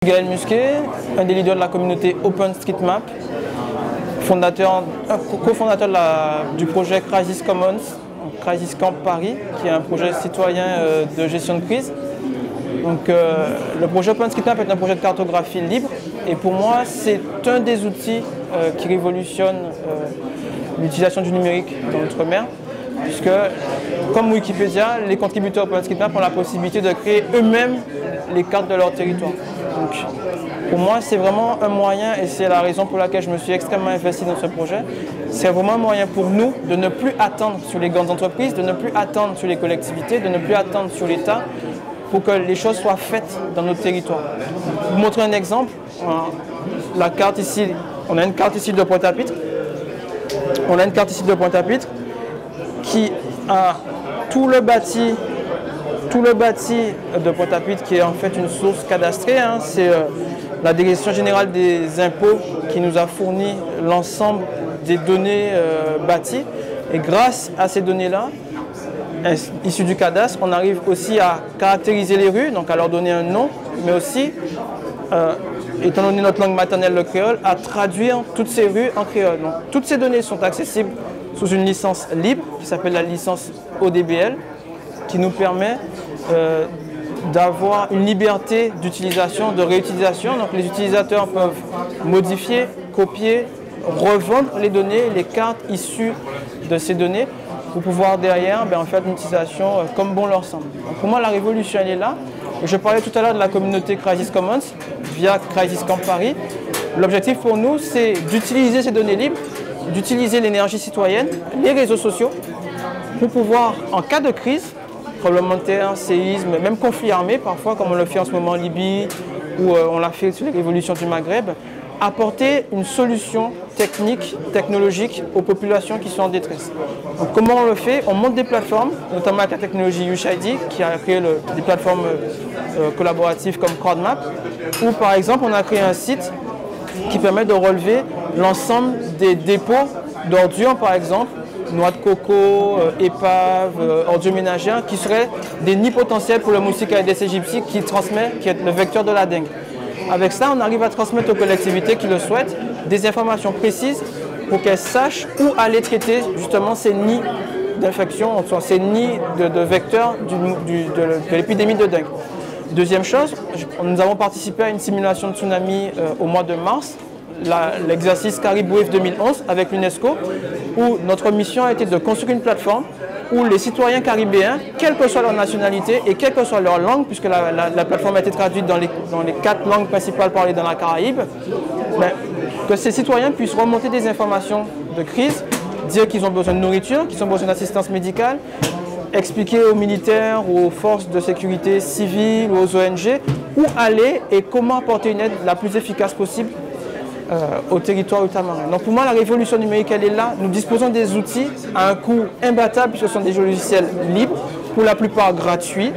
Gaël Musquet, un des leaders de la communauté OpenStreetMap, cofondateur du projet Crisis Commons, Crisis Camp Paris, qui est un projet citoyen de gestion de crise. Donc, le projet OpenStreetMap est un projet de cartographie libre et pour moi c'est un des outils qui révolutionne l'utilisation du numérique dans l'outre-mer, puisque comme Wikipédia, les contributeurs OpenStreetMap ont la possibilité de créer eux-mêmes les cartes de leur territoire. Donc, pour moi, c'est vraiment un moyen, et c'est la raison pour laquelle je me suis extrêmement investi dans ce projet, c'est vraiment un moyen pour nous de ne plus attendre sur les grandes entreprises, de ne plus attendre sur les collectivités, de ne plus attendre sur l'État, pour que les choses soient faites dans notre territoire. Pour vous montrer un exemple, la carte ici, on a une carte ici de Pointe-à-Pitre. On a une carte ici de Pointe-à-Pitre qui a tout le bâti de Pointe-à-Pitre qui est en fait une source cadastrée. C'est la Direction générale des impôts qui nous a fourni l'ensemble des données bâties. Et grâce à ces données-là, issues du cadastre, on arrive aussi à caractériser les rues, donc à leur donner un nom, mais aussi, étant donné notre langue maternelle, le créole, à traduire toutes ces rues en créole. Donc, toutes ces données sont accessibles sous une licence libre qui s'appelle la licence ODBL, qui nous permet d'avoir une liberté d'utilisation, de réutilisation. Donc les utilisateurs peuvent modifier, copier, revendre les données, les cartes issues de ces données, pour pouvoir derrière en faire une utilisation comme bon leur semble. Donc pour moi, la révolution, elle est là. Et je parlais tout à l'heure de la communauté Crisis Commons via Crisis Camp Paris. L'objectif pour nous, c'est d'utiliser ces données libres, d'utiliser l'énergie citoyenne, les réseaux sociaux, pour pouvoir, en cas de crise, tremblement de terre, séisme, même conflit armé, parfois, comme on le fait en ce moment en Libye, ou on l'a fait sur les révolutions du Maghreb, apporter une solution technique, technologique aux populations qui sont en détresse. Donc, comment on le fait? On monte des plateformes, notamment avec la technologie USHID, qui a créé des plateformes collaboratives comme CrowdMap, où par exemple on a créé un site qui permet de relever l'ensemble des dépôts d'ordures, par exemple, noix de coco, épaves, ordures ménagères, qui seraient des nids potentiels pour le moustique Aedes aegypti qui est le vecteur de la dengue. Avec ça, on arrive à transmettre aux collectivités qui le souhaitent des informations précises pour qu'elles sachent où aller traiter justement ces nids d'infection, ces nids de vecteurs de l'épidémie de dengue. Deuxième chose, nous avons participé à une simulation de tsunami au mois de mars, l'exercice Carib Wave 2011 avec l'UNESCO, où notre mission a été de construire une plateforme où les citoyens caribéens, quelle que soit leur nationalité et quelle que soit leur langue, puisque la plateforme a été traduite dans les 4 langues principales parlées dans la Caraïbe, que ces citoyens puissent remonter des informations de crise, dire qu'ils ont besoin de nourriture, qu'ils ont besoin d'assistance médicale, expliquer aux militaires, aux forces de sécurité civiles ou aux ONG où aller et comment apporter une aide la plus efficace possible au territoire ultramarin. Donc pour moi, la révolution numérique, elle est là. Nous disposons des outils à un coût imbattable, puisque ce sont des logiciels libres, pour la plupart gratuits,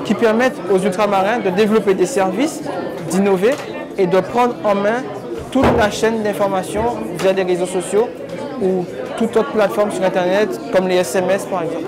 qui permettent aux ultramarins de développer des services, d'innover et de prendre en main toute la chaîne d'information via des réseaux sociaux ou toute autre plateforme sur Internet, comme les SMS par exemple.